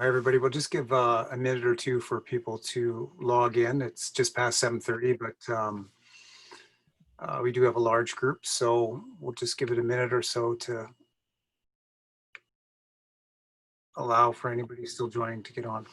Hi, everybody. We'll just give a minute or two for people to log in. It's just past 7:30, but we do have a large group, so we'll just give it a minute or so to allow for anybody still joining to get on.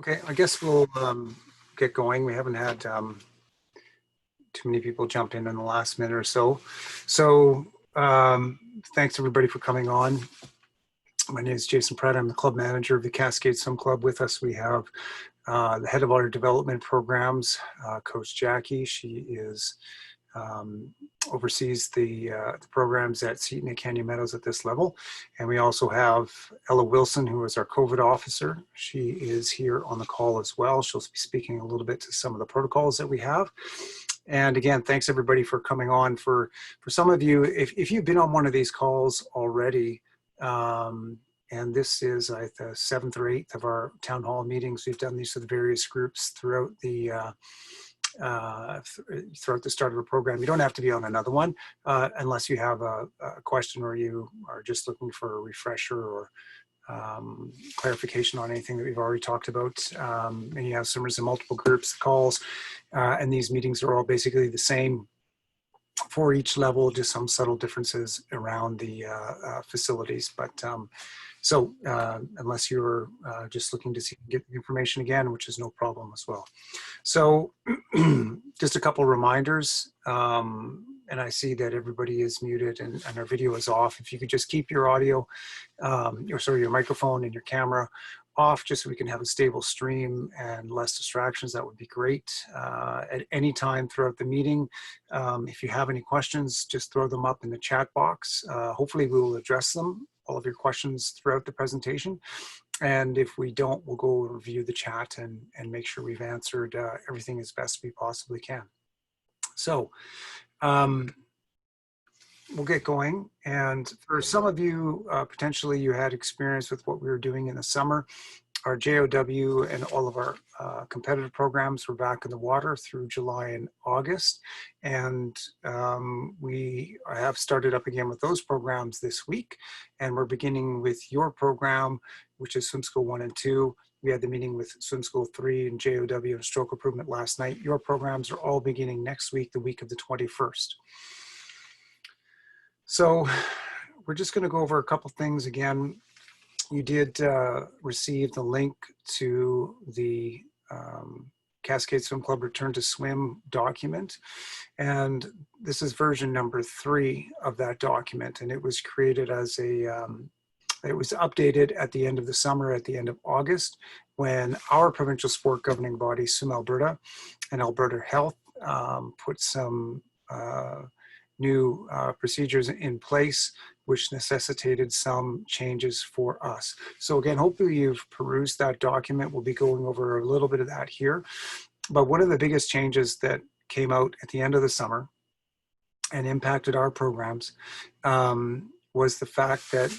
Okay, I guess we'll get going. We haven't had too many people jump in the last minute or so. So thanks everybody for coming on. My name is Jason Pratt. I'm the club manager of the Cascade Swim Club. With us, we have the head of our development programs, Coach Jackie. She is oversees the programs at Seton and Canyon Meadows at this level. And we also have Ella Wilson, who is our COVID officer. She is here on the call as well. She'll be speaking a little bit to some of the protocols that we have. And again, thanks everybody for coming on. For some of you, if you've been on one of these calls already, and this is the 7th or 8th of our town hall meetings. We've done these with various groups throughout the start of a program. You don't have to be on another one unless you have a question or you are just looking for a refresher or clarification on anything that we've already talked about. And you have some multiple groups, calls, and these meetings are all basically the same for each level, just some subtle differences around the facilities. But so unless you're just looking to get the information again, which is no problem as well. So just a couple reminders, and I see that everybody is muted and our video is off. If you could just keep your audio, your microphone and your camera off, just so we can have a stable stream and less distractions, that would be great. At any time throughout the meeting, if you have any questions, just throw them up in the chat box. Hopefully we will address them, all of your questions, throughout the presentation. And if we don't, we'll go review the chat and make sure we've answered everything as best we possibly can. So we'll get going. And for some of you, potentially you had experience with what we were doing in the summer. Our JOW and all of our competitive programs were back in the water through July and August. And we have started up again with those programs this week. And we're beginning with your program, which is Swim School 1 and 2. We had the meeting with Swim School 3 and JOW and Stroke Improvement last night. Your programs are all beginning next week, the week of the 21st. So we're just going to go over a couple things again. You did receive the link to the Cascade Swim Club Return to Swim document. And this is version number 3 of that document. And it was created as a, it was updated at the end of the summer, at the end of August, when our provincial sport governing body, Swim Alberta and Alberta Health, put some new procedures in place, which necessitated some changes for us. So again, hopefully you've perused that document. We'll be going over a little bit of that here. But one of the biggest changes that came out at the end of the summer and impacted our programs was the fact that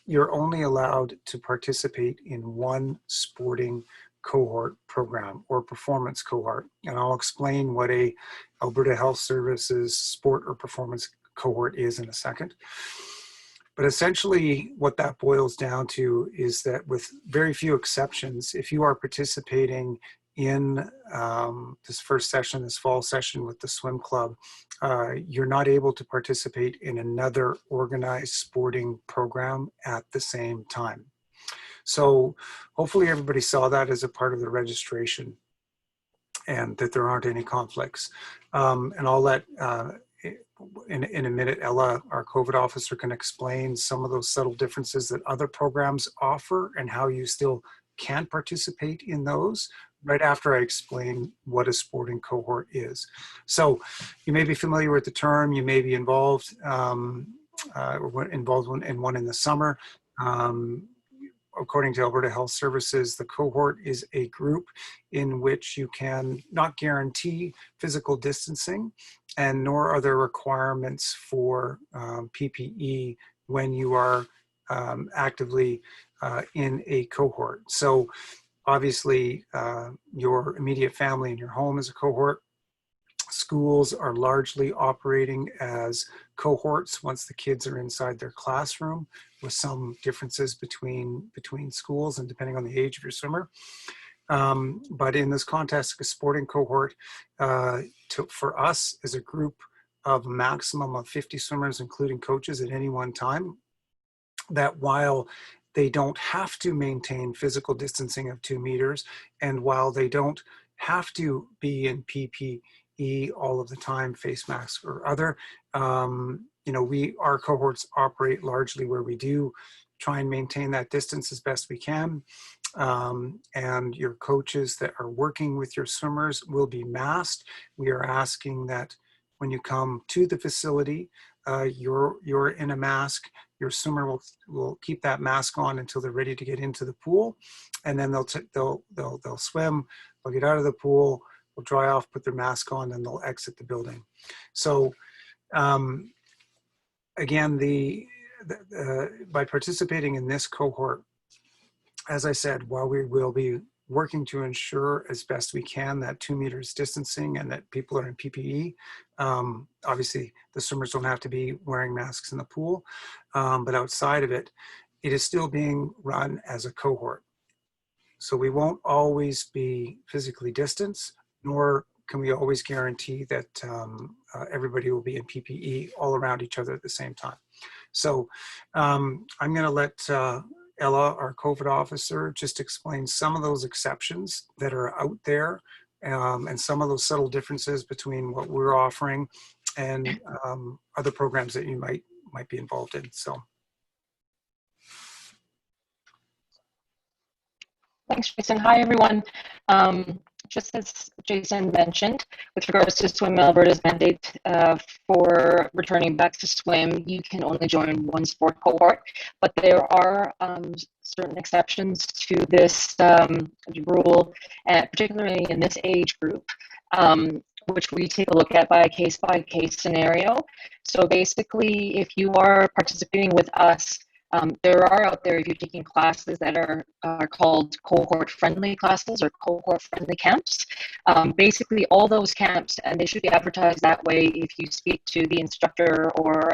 you're only allowed to participate in one sporting cohort program or performance cohort. And I'll explain what a Alberta Health Services sport or performance cohort is in a second. But essentially what that boils down to is that with very few exceptions, if you are participating in this first session, this fall session with the swim club, you're not able to participate in another organized sporting program at the same time. So hopefully everybody saw that as a part of the registration and that there aren't any conflicts. And I'll let, in a minute, Ella, our COVID officer, can explain some of those subtle differences that other programs offer and how you still can participate in those right after I explain what a sporting cohort is. So you may be familiar with the term, you may be involved, involved in one in the summer. According to Alberta Health Services, the cohort is a group in which you can not guarantee physical distancing, and nor are there requirements for PPE when you are actively in a cohort. So obviously your immediate family and your home is a cohort. Schools are largely operating as cohorts once the kids are inside their classroom, with some differences between schools and depending on the age of your swimmer. But in this context, a sporting cohort for us is a group of a maximum of 50 swimmers, including coaches at any one time, that while they don't have to maintain physical distancing of 2 meters, and while they don't have to be in PPE all of the time, face masks or other, you know, our cohorts operate largely where we do try and maintain that distance as best we can. And your coaches that are working with your swimmers will be masked. We are asking that when you come to the facility, you're in a mask. Your swimmer will keep that mask on until they're ready to get into the pool, and then they'll swim. They'll get out of the pool. They'll dry off, put their mask on, and they'll exit the building. So again, by participating in this cohort, as I said, while we will be working to ensure as best we can that 2 meters distancing and that people are in PPE, obviously the swimmers don't have to be wearing masks in the pool, but outside of it, it is still being run as a cohort. So we won't always be physically distanced, nor can we always guarantee that everybody will be in PPE all around each other at the same time. So I'm going to let Ella, our COVID officer, just explain some of those exceptions that are out there and some of those subtle differences between what we're offering and other programs that you might be involved in. So. Thanks, Jason. Hi, everyone. Just as Jason mentioned, with regards to Swim Alberta's mandate for returning back to swim, you can only join one sport cohort, but there are certain exceptions to this rule, particularly in this age group, which we take a look at by case scenario. So basically, if you are participating with us, there are out there, if you're taking classes that are called cohort-friendly classes or cohort-friendly camps. Basically, all those camps, and they should be advertised that way if you speak to the instructor or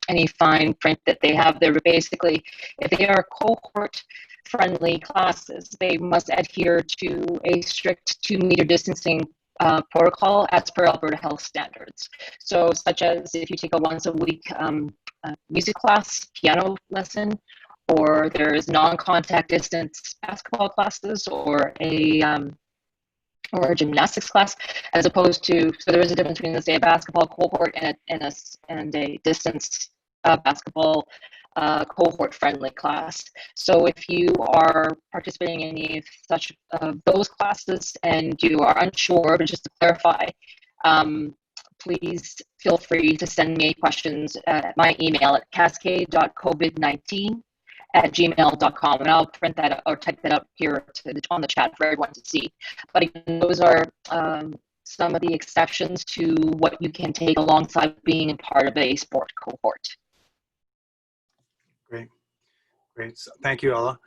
any fine print that they have there. But basically, if they are cohort-friendly classes, they must adhere to a strict 2 meter distancing protocol as per Alberta Health standards. So such as if you take a once a week music class, piano lesson, or there's non-contact distance basketball classes or a gymnastics class, as opposed to, so there is a difference between, let's say, a basketball cohort and a distance basketball cohort-friendly class. So if you are participating in any of such those classes and you are unsure, but just to clarify, please feel free to send me questions at my email at cascade.covid19@gmail.com, and I'll print that or type that up here on the chat for everyone to see. But again, those are some of the exceptions to what you can take alongside being a part of a sport cohort. Great. So, thank you, Ella.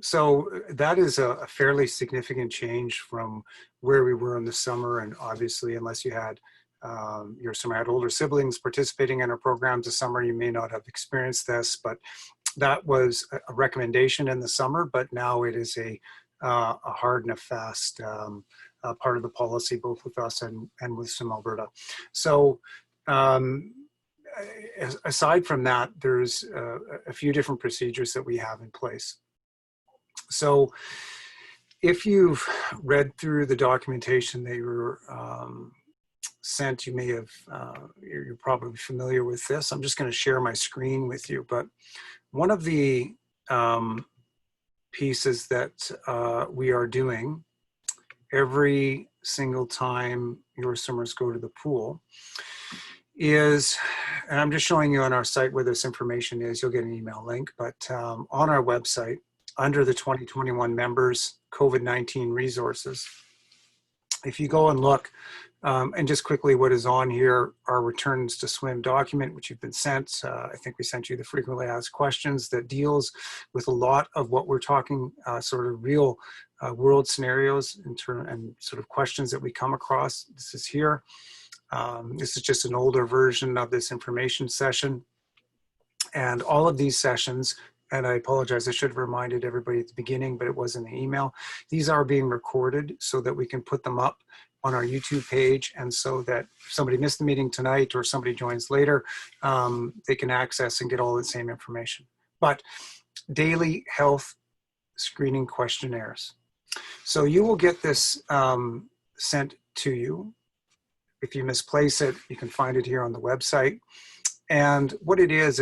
So that is a fairly significant change from where we were in the summer, and obviously, unless you had your summer had older siblings participating in our programs this summer, you may not have experienced this, but that was a recommendation in the summer, but now it is a a hard and a fast part of the policy, both with us and with Swim Alberta. So aside from that, there's a few different procedures that we have in place. So if you've read through the documentation that you were sent, you may have, you're probably familiar with this. I'm just going to share my screen with you, but one of the pieces that we are doing every single time your swimmers go to the pool is, and I'm just showing you on our site where this information is, you'll get an email link, but on our website, under the 2021 members COVID-19 resources, if you go and look, and just quickly what is on here, our returns to swim document, which you've been sent. I think we sent you the frequently asked questions that deals with a lot of what we're talking, sort of real world scenarios and sort of questions that we come across. This is here. This is just an older version of this information session. And all of these sessions, and I apologize, I should have reminded everybody at the beginning, but it was in the email. These are being recorded so that we can put them up on our YouTube page, and so that if somebody missed the meeting tonight or somebody joins later, they can access and get all the same information. But daily health screening questionnaires. So you will get this sent to you. If you misplace it, you can find it here on the website. And what it is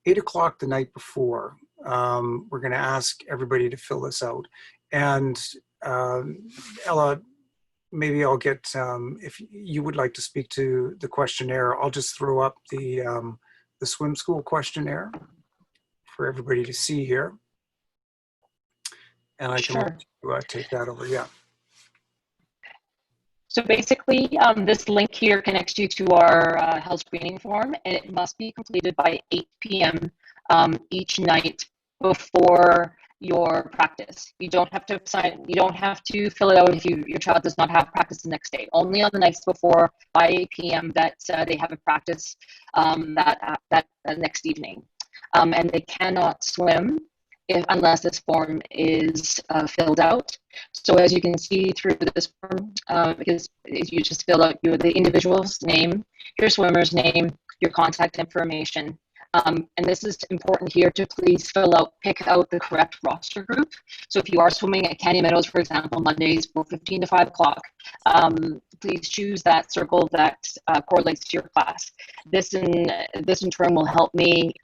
8 o'clock the night before, we're going to ask everybody to fill this out. And Ella, maybe I'll get, if you would like to speak to the questionnaire, I'll just throw up the swim school questionnaire for everybody to see here. And I can take that over, yeah. So basically, this link here connects you to our health screening form, and it must be completed by 8 p.m. Each night before your practice. You don't have to sign. You don't have to fill it out if your child does not have practice the next day. Only on the nights before by 8 p.m. that they have a practice that next evening, and they cannot swim unless this form is filled out. So as you can see through this form, because you just filled out the individual's name, your swimmer's name, your contact information. And this is important here to please pick out the correct roster group. So if you are swimming at Canyon Meadows, for example, Mondays 4:15 to 5 o'clock, please choose that circle that correlates to your class. This in turn will help me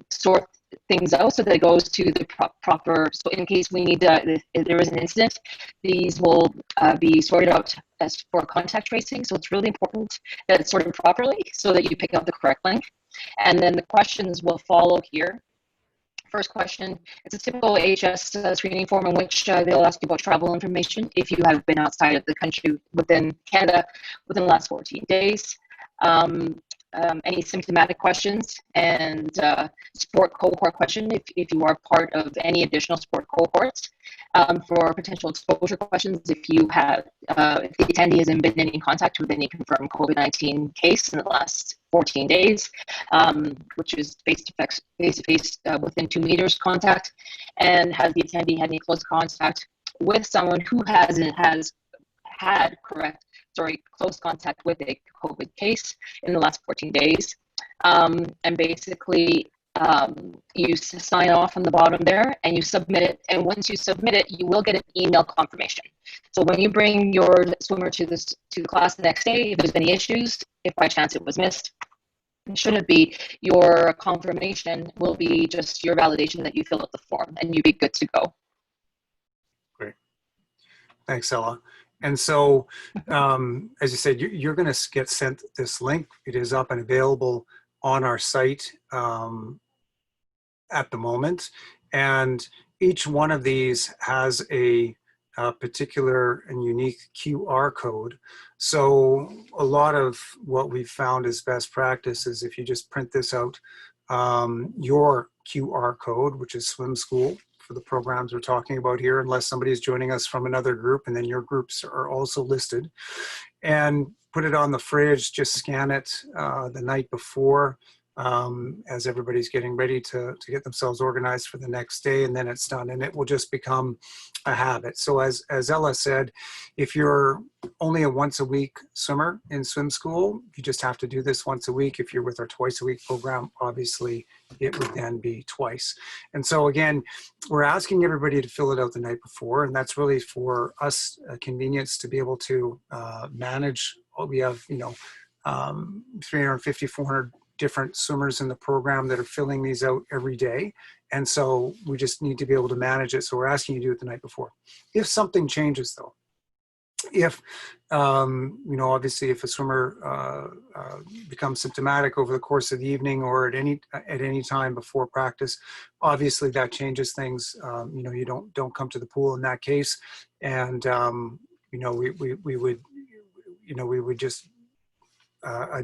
sort things out so that it goes to the proper, so in case we need if there is an incident, these will be sorted out as for contact tracing. So it's really important that it's sorted properly so that you pick out the correct link. And then the questions will follow here. First question, it's a typical HS screening form in which they'll ask you about travel information if you have been outside of the country within Canada within the last 14 days. Any symptomatic questions, and sport cohort question if you are part of any additional sport cohorts. For potential exposure questions, if if the attendee has been in any contact with any confirmed COVID-19 case in the last 14 days, which is face-to-face within 2 meters contact, and has the attendee had any close contact with someone who has had close contact with a COVID case in the last 14 days. And basically, you sign off on the bottom there and you submit it. And once you submit it, you will get an email confirmation. So when you bring your swimmer to the class the next day, if there's any issues, if by chance it was missed, it shouldn't be, your confirmation will be just your validation that you fill out the form and you'll be good to go. Great. Thanks, Ella. And so, as you said, you're going to get sent this link. It is up and available on our site at the moment. And each one of these has a particular and unique QR code. So a lot of what we've found as best practice is if you just print this out, your QR code, which is swim school, for the programs we're talking about here, unless somebody is joining us from another group, and then your groups are also listed, and put it on the fridge, just scan it the night before, as everybody's getting ready to get themselves organized for the next day, and then it's done, and it will just become a habit. So as Ella said, if you're only a once a week swimmer in swim school, you just have to do this once a week. If you're with our twice a week program, obviously it would then be twice. And so again, we're asking everybody to fill it out the night before, and that's really for us convenience to be able to manage what we have, 350, 400 different swimmers in the program that are filling these out every day. And so we just need to be able to manage it. So we're asking you to do it the night before. If something changes though, if, obviously if a swimmer becomes symptomatic over the course of the evening or at any time before practice, obviously that changes things. You don't come to the pool in that case. And, we would just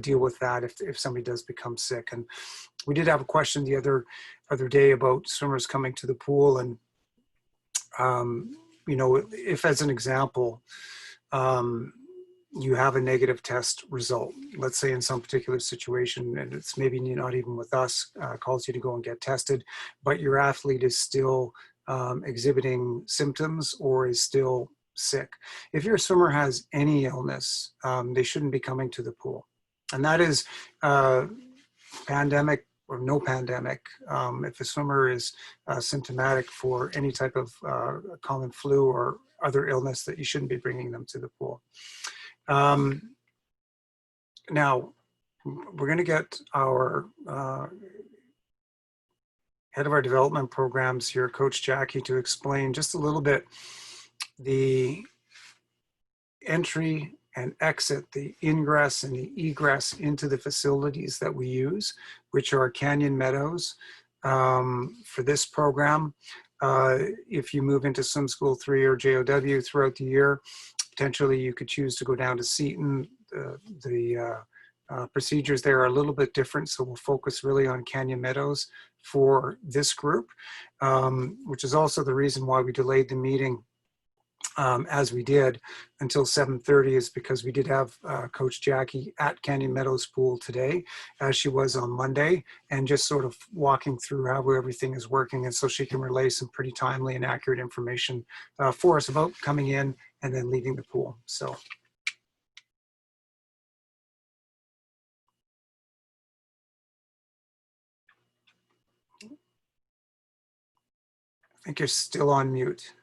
deal with that if somebody does become sick. And we did have a question the other day about swimmers coming to the pool, and if as an example you have a negative test result, let's say in some particular situation, and it's maybe not even with us, calls you to go and get tested, but your athlete is still exhibiting symptoms or is still sick. If your swimmer has any illness, they shouldn't be coming to the pool. And that is pandemic or no pandemic. If a swimmer is symptomatic for any type of common flu or other illness, that you shouldn't be bringing them to the pool. Now, we're going to get our head of our development programs here, Coach Jackie, to explain just a little bit the entry and exit, the ingress and the egress into the facilities that we use, which are Canyon Meadows. For this program, if you move into Swim School 3 or JOW throughout the year, potentially you could choose to go down to Seton. The procedures there are a little bit different, so we'll focus really on Canyon Meadows for this group, which is also the reason why we delayed the meeting as we did until 7:30, is because we did have Coach Jackie at Canyon Meadows Pool today, as she was on Monday, and just sort of walking through how everything is working, and so she can relay some pretty timely and accurate information for us about coming in and then leaving the pool. So. I think you're still on mute.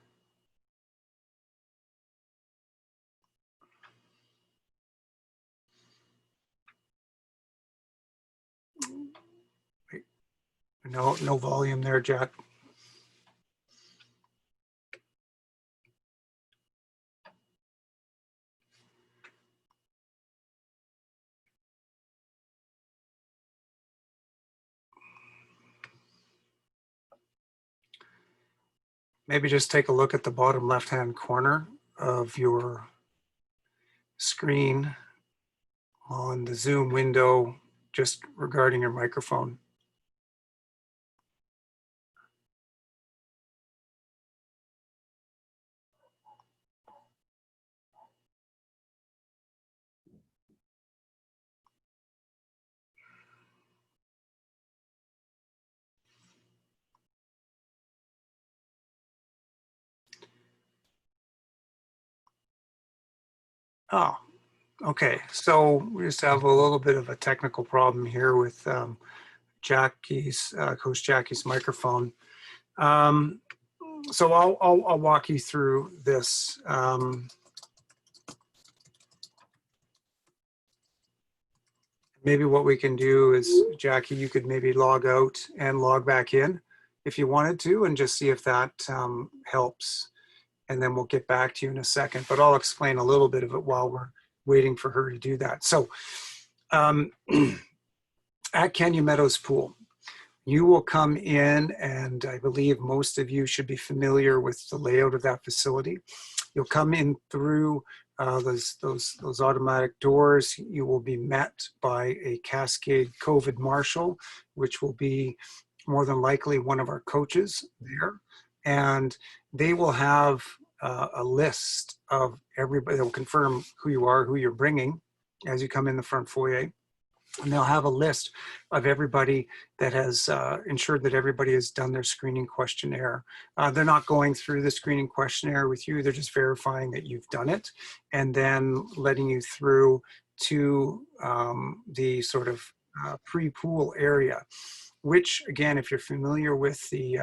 No volume there, Jack. Maybe just take a look at the bottom left-hand corner of your screen on the Zoom window, just regarding your microphone. Oh, okay. So we just have a little bit of a technical problem here with Jackie's, Coach Jackie's microphone. So I'll walk you through this. Maybe what we can do is, Jackie, you could maybe log out and log back in if you wanted to, and just see if that helps. And then we'll get back to you in a second, but I'll explain a little bit of it while we're waiting for her to do that. So at Canyon Meadows Pool, you will come in, and I believe most of you should be familiar with the layout of that facility. You'll come in through those automatic doors. You will be met by a Cascade COVID marshal, which will be more than likely one of our coaches there. And they will have a list of everybody. They'll confirm who you are, who you're bringing as you come in the front foyer. And they'll have a list of everybody that has ensured that everybody has done their screening questionnaire. They're not going through the screening questionnaire with you. They're just verifying that you've done it and then letting you through to the sort of pre-pool area, which again, if you're familiar with the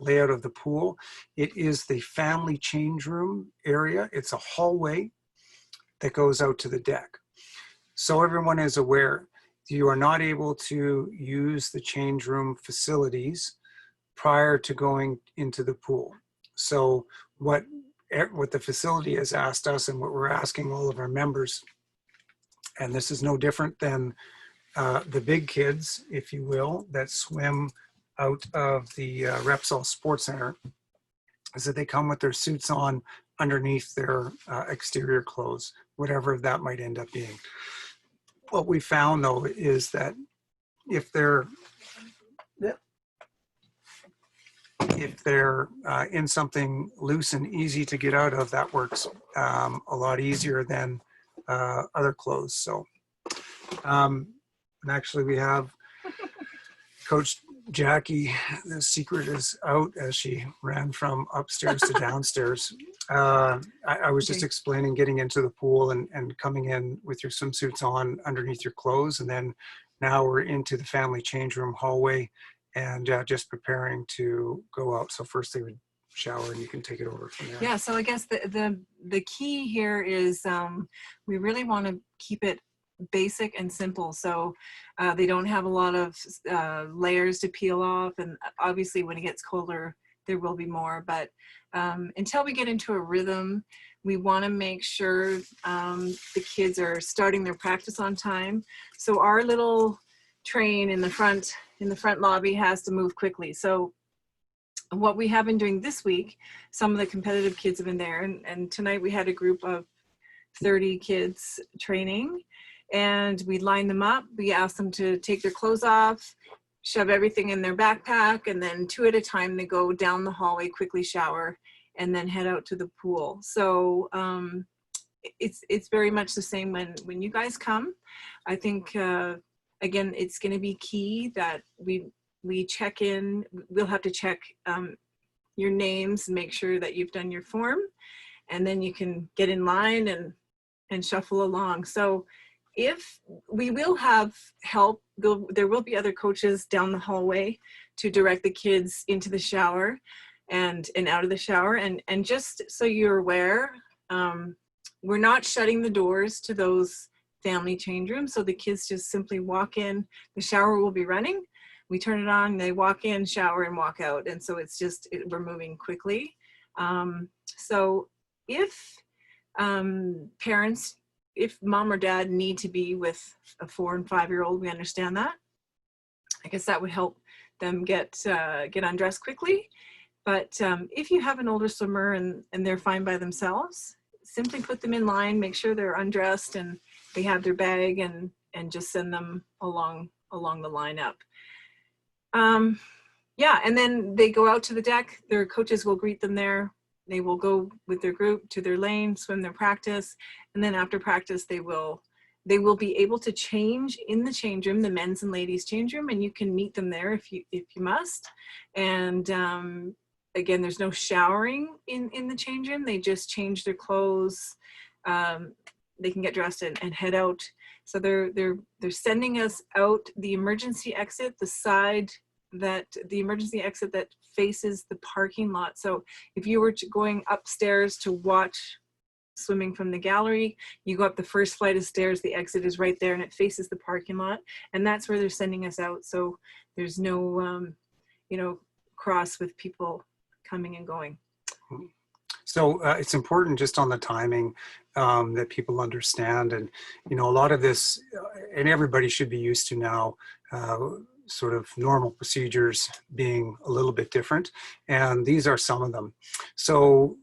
layout of the pool, it is the family change room area. It's a hallway that goes out to the deck. So everyone is aware, you are not able to use the change room facilities prior to going into the pool. So what the facility has asked us and what we're asking all of our members, and this is no different than the big kids, if you will, that swim out of the Repsol Sports Center, is that they come with their suits on underneath their exterior clothes, whatever that might end up being. What we found though is that if they're in something loose and easy to get out of, that works a lot easier than other clothes. So, and actually we have Coach Jackie, the secret is out as she ran from upstairs to downstairs. I was just explaining getting into the pool and coming in with your swimsuits on underneath your clothes. And then now we're into the family change room hallway and just preparing to go out. So first they would shower and you can take it over from there. Yeah, so I guess the key here is we really want to keep it basic and simple, so they don't have a lot of layers to peel off, and obviously when it gets colder there will be more, but until we get into a rhythm, we want to make sure the kids are starting their practice on time. So our little train in the front lobby has to move quickly. So what we have been doing this week, some of the competitive kids have been there, and tonight we had a group of 30 kids training, and we line them up. We ask them to take their clothes off, shove everything in their backpack, and then 2 at a time they go down the hallway, quickly shower, and then head out to the pool. So it's very much the same when you guys come. I think again, it's going to be key that we check in. We'll have to check your names and make sure that you've done your form, and then you can get in line and shuffle along. So if we will have help, there will be other coaches down the hallway to direct the kids into the shower and out of the shower. And just so you're aware, we're not shutting the doors to those family change rooms. So the kids just simply walk in, the shower will be running, we turn it on, they walk in, shower, and walk out. And so it's just, we're moving quickly. So if parents, if mom or dad need to be with a 4 and 5-year-old, we understand that. I guess that would help them get undressed quickly. But if you have an older swimmer and they're fine by themselves, simply put them in line, make sure they're undressed and they have their bag, and just send them along the line up. Yeah, and then they go out to the deck. Their coaches will greet them there. They will go with their group to their lane, swim their practice, and then after practice they will be able to change in the change room, the men's and ladies change room, and you can meet them there if you must. And again, there's no showering in the change room. They just change their clothes. They can get dressed and head out. So they're sending us out the emergency exit, the emergency exit that faces the parking lot. So if you were going upstairs to watch swimming from the gallery, you go up the first flight of stairs, the exit is right there and it faces the parking lot, and that's where they're sending us out. So there's no cross with people coming and going. So it's important just on the timing that people understand, and a lot of this, and everybody should be used to now, sort of normal procedures being a little bit different, and these are some of them. So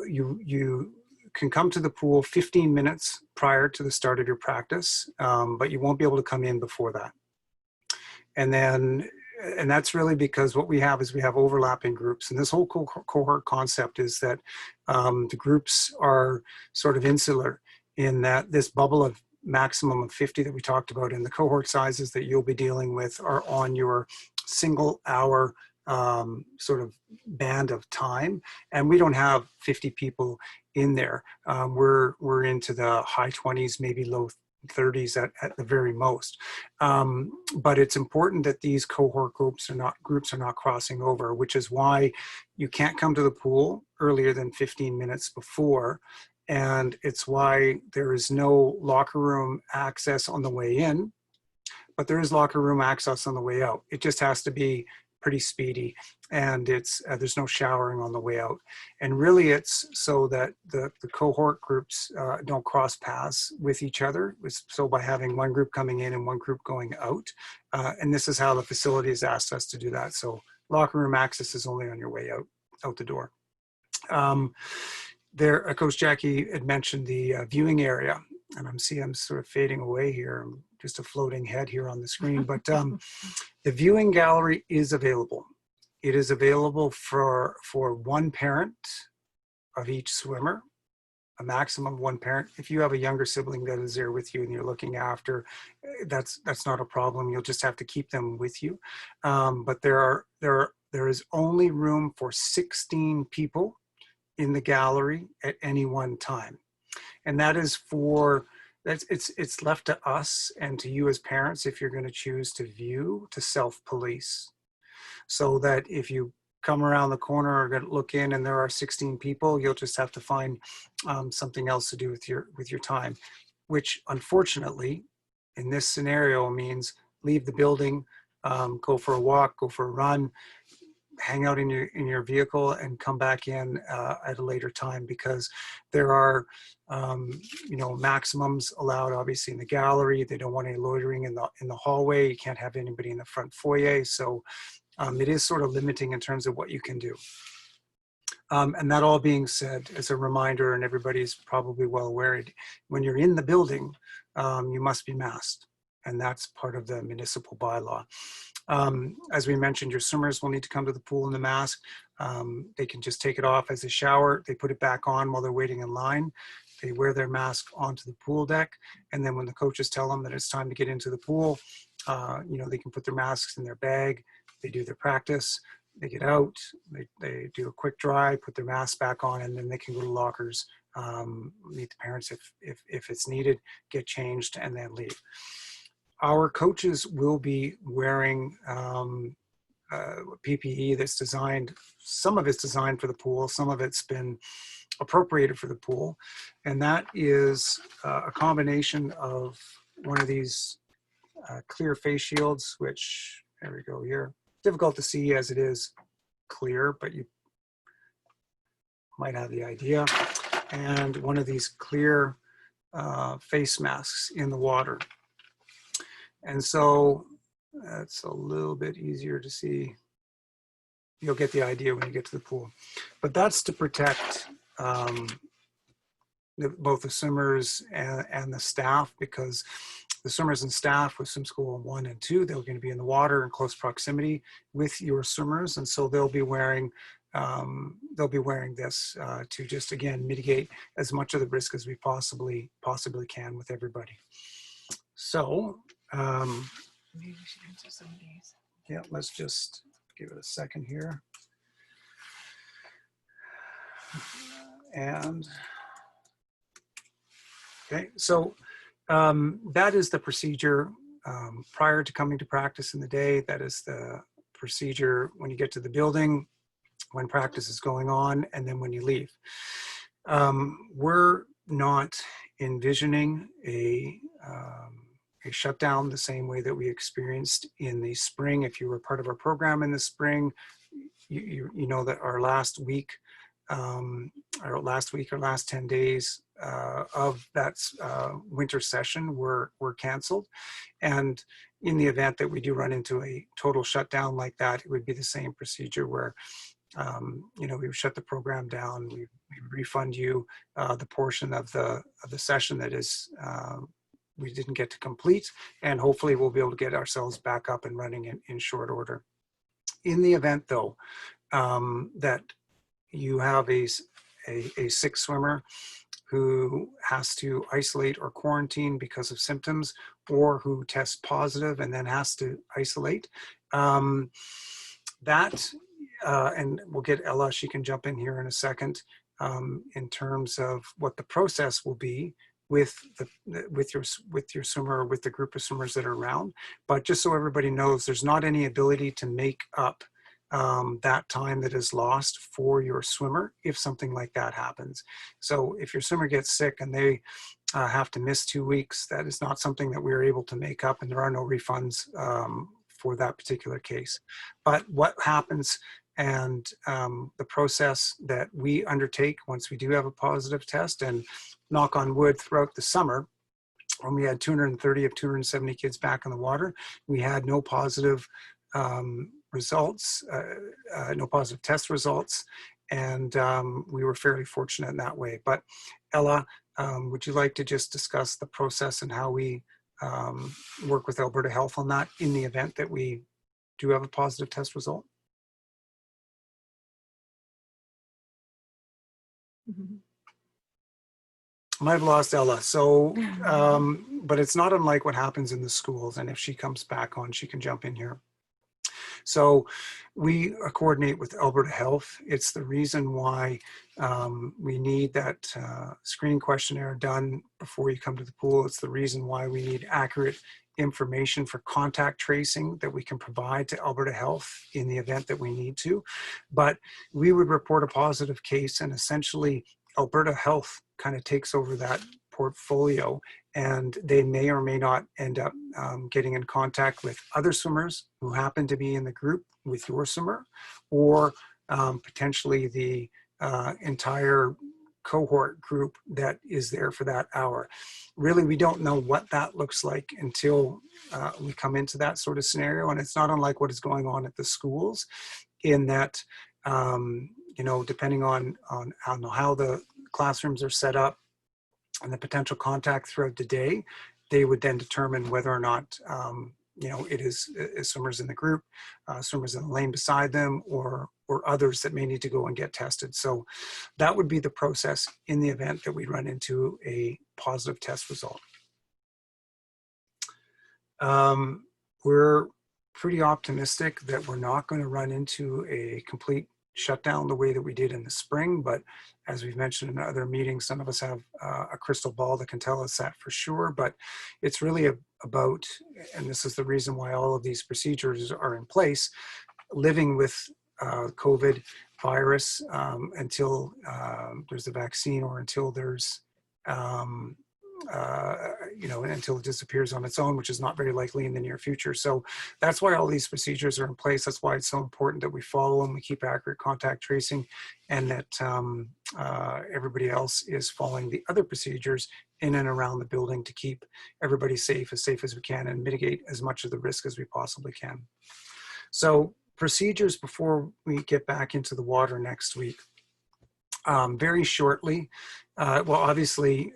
you can come to the pool 15 minutes prior to the start of your practice, but you won't be able to come in before that. And that's really because what we have is we have overlapping groups, and this whole cohort concept is that the groups are sort of insular in that this bubble of maximum of 50 that we talked about in the cohort sizes that you'll be dealing with are on your single hour sort of band of time. And we don't have 50 people in there. We're into the high 20s, maybe low 30s at the very most. But it's important that these cohort groups are not crossing over, which is why you can't come to the pool earlier than 15 minutes before. And it's why there is no locker room access on the way in, but there is locker room access on the way out. It just has to be pretty speedy, and it's there's no showering on the way out. And really it's so that the cohort groups don't cross paths with each other. So by having one group coming in and one group going out, and this is how the facility has asked us to do that. So locker room access is only on your way out the door. There, Coach Jackie had mentioned the viewing area, and I'm sort of fading away here. I'm just a floating head here on the screen, but the viewing gallery is available. It is available for one parent of each swimmer, a maximum of one parent. If you have a younger sibling that is there with you and you're looking after, that's not a problem. You'll just have to keep them with you. But there is only room for 16 people in the gallery at any one time. And that is it's left to us and to you as parents if you're going to choose to view, to self-police. So that if you come around the corner or look in and there are 16 people, you'll just have to find something else to do with your time, which unfortunately in this scenario means leave the building, go for a walk, go for a run, hang out in your vehicle and come back in at a later time, because there are maximums allowed obviously in the gallery. They don't want any loitering in the hallway. You can't have anybody in the front foyer. So it is sort of limiting in terms of what you can do. And that all being said, as a reminder, and everybody's probably well aware, when you're in the building, you must be masked. And that's part of the municipal bylaw. As we mentioned, your swimmers will need to come to the pool in the mask. They can just take it off as they shower. They put it back on while they're waiting in line. They wear their mask onto the pool deck. And then when the coaches tell them that it's time to get into the pool, they can put their masks in their bag. They do their practice. They get out. They do a quick dry, put their mask back on, and then they can go to lockers, meet the parents if it's needed, get changed, and then leave. Our coaches will be wearing PPE that's designed, some of it's designed for the pool, some of it's been appropriated for the pool. And that is a combination of one of these clear face shields, which, there we go here, difficult to see as it is clear, but you might have the idea. And one of these clear face masks in the water. And so that's a little bit easier to see. You'll get the idea when you get to the pool. But that's to protect both the swimmers and the staff, because the swimmers and staff with swim school 1 and 2, they're going to be in the water in close proximity with your swimmers. And so they'll be wearing this to just, again, mitigate as much of the risk as we possibly can with everybody. So, maybe we should answer some of these. Yeah, let's just give it a second here. And, okay, so that is the procedure prior to coming to practice in the day. That is the procedure when you get to the building, when practice is going on, and then when you leave. We're not envisioning a shutdown the same way that we experienced in the spring. If you were part of our program in the spring, you know that our last week or last 10 days of that winter session were canceled. And in the event that we do run into a total shutdown like that, it would be the same procedure where we would shut the program down. We refund you the portion of the session that is we didn't get to complete, and hopefully we'll be able to get ourselves back up and running in short order. In the event, though, that you have a sick swimmer who has to isolate or quarantine because of symptoms, or who tests positive and then has to isolate. And we'll get Ella, she can jump in here in a second, in terms of what the process will be with your swimmer, or with the group of swimmers that are around. But just so everybody knows, there's not any ability to make up that time that is lost for your swimmer if something like that happens. So if your swimmer gets sick and they have to miss 2 weeks, that is not something that we're able to make up, and there are no refunds for that particular case. But what happens, and the process that we undertake once we do have a positive test, and knock on wood, throughout the summer, when we had 230 of 270 kids back in the water, we had no positive results, no positive test results, and we were fairly fortunate in that way. But Ella, would you like to just discuss the process and how we work with Alberta Health on that in the event that we do have a positive test result? Mm-hmm. I might have lost Ella. So, but it's not unlike what happens in the schools. And if she comes back on, she can jump in here. So we coordinate with Alberta Health. It's the reason why we need that screening questionnaire done before you come to the pool. It's the reason why we need accurate information for contact tracing that we can provide to Alberta Health in the event that we need to. But we would report a positive case, and essentially Alberta Health kind of takes over that portfolio, and they may or may not end up getting in contact with other swimmers who happen to be in the group with your swimmer, or potentially the entire cohort group that is there for that hour. Really, we don't know what that looks like until we come into that sort of scenario, and it's not unlike what is going on at the schools, in that you know, depending on how the classrooms are set up and the potential contact throughout the day, they would then determine whether or not you know, it is swimmers in the group, swimmers in the lane beside them, or others that may need to go and get tested. So that would be the process in the event that we run into a positive test result. We're pretty optimistic that we're not going to run into a complete shutdown the way that we did in the spring, but as we've mentioned in other meetings, none of us have a crystal ball that can tell us that for sure. But it's really about, and this is the reason why all of these procedures are in place, living with COVID virus until there's a vaccine, or until there's you know, until it disappears on its own, which is not very likely in the near future. So that's why all these procedures are in place. That's why it's so important that we follow them, we keep accurate contact tracing, and that everybody else is following the other procedures in and around the building to keep everybody safe as we can, and mitigate as much of the risk as we possibly can. So procedures before we get back into the water next week. Very shortly, well, obviously,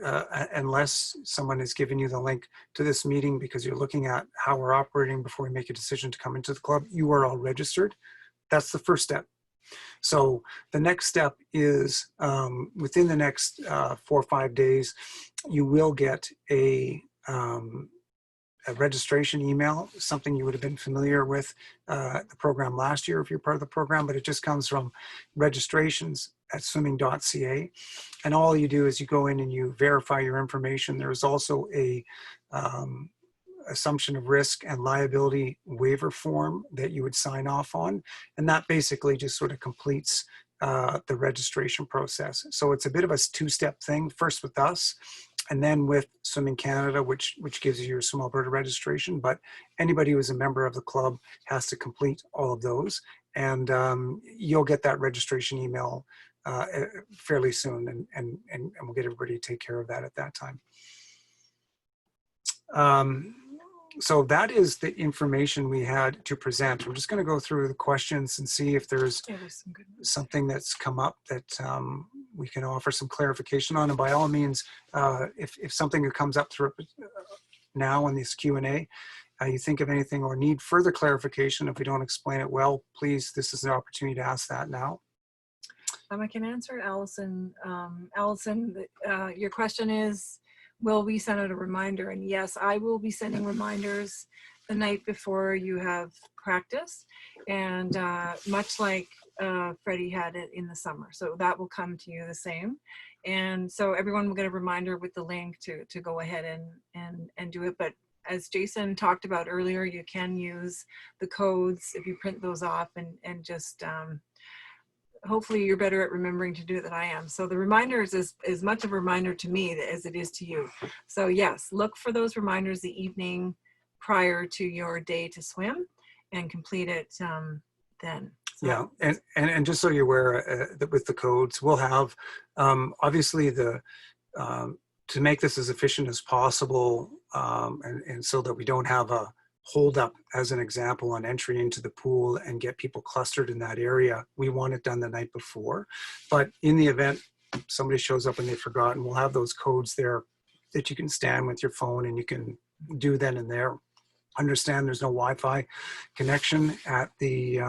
unless someone has given you the link to this meeting because you're looking at how we're operating before we make a decision to come into the club, you are all registered. That's the first step. So the next step is within the next 4 or 5 days, you will get a registration email, something you would have been familiar with the program last year if you're part of the program, but it just comes from registrations@swimming.ca. And all you do is you go in and you verify your information. There is also a assumption of risk and liability waiver form that you would sign off on. And that basically just sort of completes the registration process. So it's a bit of a two-step thing, first with us, and then with Swimming Canada, which gives you your Swim Alberta registration. But anybody who is a member of the club has to complete all of those. And you'll get that registration email fairly soon, and we'll get everybody to take care of that at that time. So that is the information we had to present. We're just going to go through the questions and see if there's something that's come up that we can offer some clarification on. And by all means, if something comes up through now in this Q&A, you think of anything or need further clarification, if we don't explain it well, please, this is an opportunity to ask that now. I can answer, Allison. Allison, your question is, will we send out a reminder? And yes, I will be sending reminders the night before you have practice, and much like Freddie had it in the summer. So that will come to you the same. And so everyone will get a reminder with the link to go ahead and do it. But as Jason talked about earlier, you can use the codes if you print those off and just hopefully you're better at remembering to do it than I am. So the reminders is as much of a reminder to me as it is to you. So yes, look for those reminders the evening prior to your day to swim and complete it then. So, yeah, and just so you're aware that with the codes, we'll have obviously the to make this as efficient as possible, and so that we don't have a hold up, as an example, on entry into the pool and get people clustered in that area. We want it done the night before. But in the event somebody shows up and they've forgotten, we'll have those codes there that you can scan with your phone and you can do then and there. Understand there's no Wi-Fi connection at the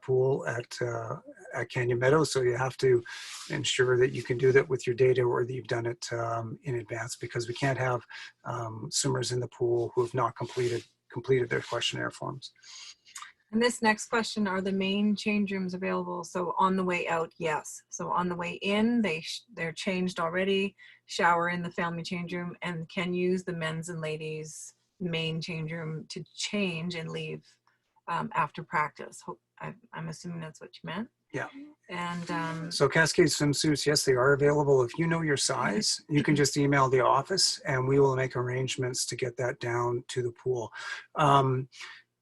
pool at Canyon Meadows, so you have to ensure that you can do that with your data or that you've done it in advance, because we can't have swimmers in the pool who have not completed their questionnaire forms. And this next question, are the main change rooms available? So on the way out, yes. So on the way in, they're changed already, shower in the family change room, and can use the men's and ladies main change room to change and leave after practice. I'm assuming that's what you meant. Yeah. And so Cascade swimsuits, yes, they are available. If you know your size, you can just email the office and we will make arrangements to get that down to the pool.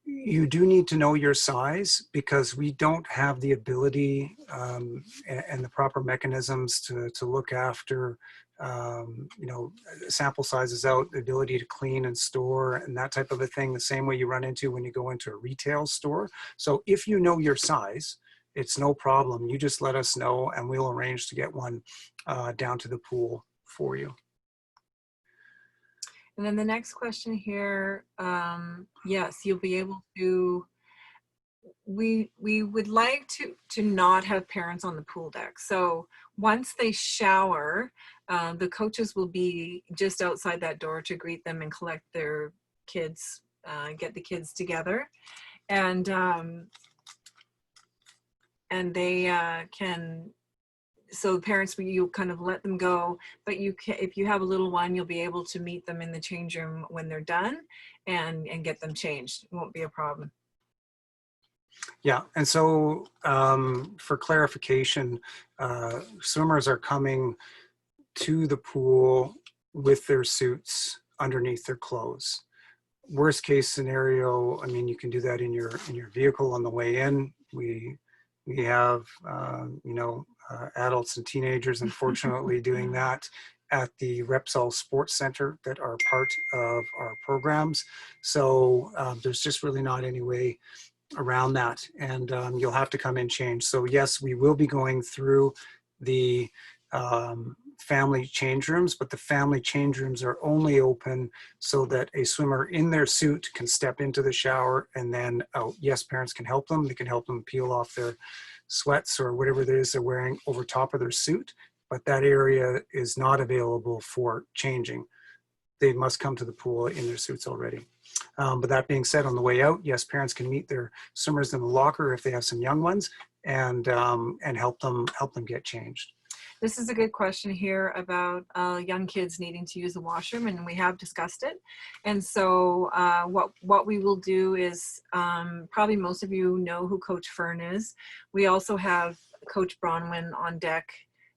You do need to know your size, because we don't have the ability and the proper mechanisms to look after sample sizes out, the ability to clean and store and that type of a thing, the same way you run into when you go into a retail store. So if you know your size, it's no problem. You just let us know and we'll arrange to get one down to the pool for you. And then the next question here, yes, you'll be able to, we would like to not have parents on the pool deck. So once they shower, the coaches will be just outside that door to greet them and collect their kids, get the kids together. And they can, so parents, you kind of let them go, but you can, if you have a little one, you'll be able to meet them in the change room when they're done and get them changed. It won't be a problem. Yeah, and so for clarification, swimmers are coming to the pool with their suits underneath their clothes. Worst case scenario, I mean, you can do that in your vehicle on the way in. We have adults and teenagers, unfortunately, doing that at the Repsol Sports Center that are part of our programs. So there's just really not any way around that, and you'll have to come in changed. So yes, we will be going through the family change rooms, but the family change rooms are only open so that a swimmer in their suit can step into the shower and then out. Yes, parents can help them. They can help them peel off their sweats or whatever it is they're wearing over top of their suit, but that area is not available for changing. They must come to the pool in their suits already. But that being said, on the way out, yes, parents can meet their swimmers in the locker if they have some young ones, and help them get changed. This is a good question here about young kids needing to use the washroom, and we have discussed it. And so what we will do is, probably most of you know who Coach Fern is. We also have Coach Bronwyn on deck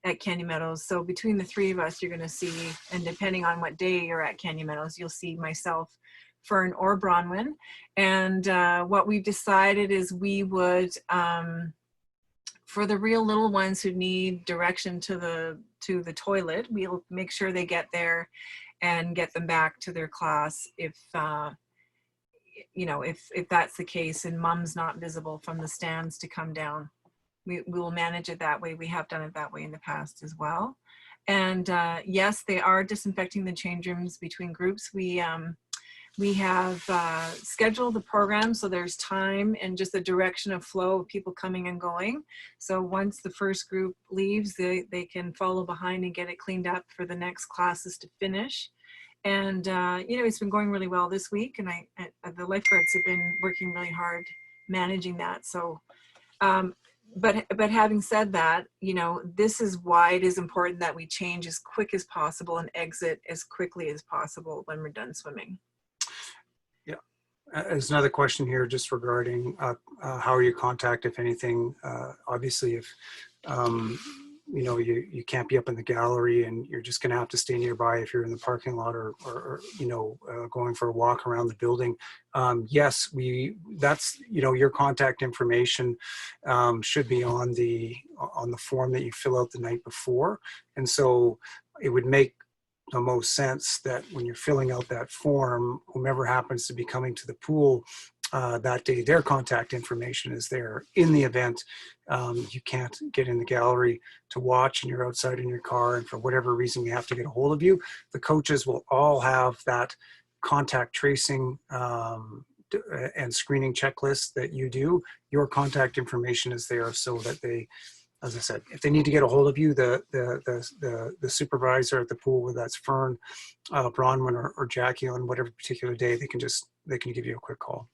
at Canyon Meadows. So between the three of us, you're going to see, and depending on what day you're at Canyon Meadows, you'll see myself, Fern, or Bronwyn. And what we've decided is we would, for the real little ones who need direction to the toilet, we'll make sure they get there and get them back to their class if that's the case and mom's not visible from the stands to come down. We will manage it that way. We have done it that way in the past as well. And yes, they are disinfecting the change rooms between groups. We We have scheduled the program so there's time and just the direction of flow of people coming and going. So once the first group leaves, they can follow behind and get it cleaned up for the next classes to finish. And it's been going really well this week, and the lifeguards have been working really hard managing that. So, but having said that, this is why it is important that we change as quick as possible and exit as quickly as possible when we're done swimming. Yeah. There's another question here just regarding how are you contact, if anything. Obviously, if you can't be up in the gallery and you're just going to have to stay nearby if you're in the parking lot or going for a walk around the building. Yes, that's your contact information should be on the form that you fill out the night before. And so it would make the most sense that when you're filling out that form, whomever happens to be coming to the pool that day, their contact information is there. In the event you can't get in the gallery to watch and you're outside in your car and for whatever reason we have to get a hold of you, the coaches will all have that contact tracing and screening checklist that you do. Your contact information is there so that they, as I said, if they need to get a hold of you, the supervisor at the pool, whether that's Fern, Bronwyn, or Jackie, on whatever particular day, they can give you a quick call.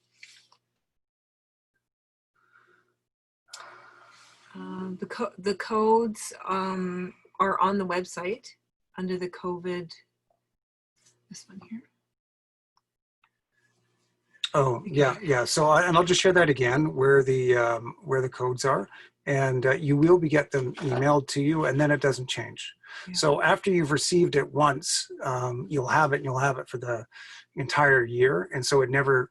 The codes are on the website under the COVID. This one here. Oh, yeah. So, and I'll just share that again, where the codes are, and you will get them emailed to you, and then it doesn't change. Yeah. So after you've received it once, you'll have it, and you'll have it for the entire year, and so it never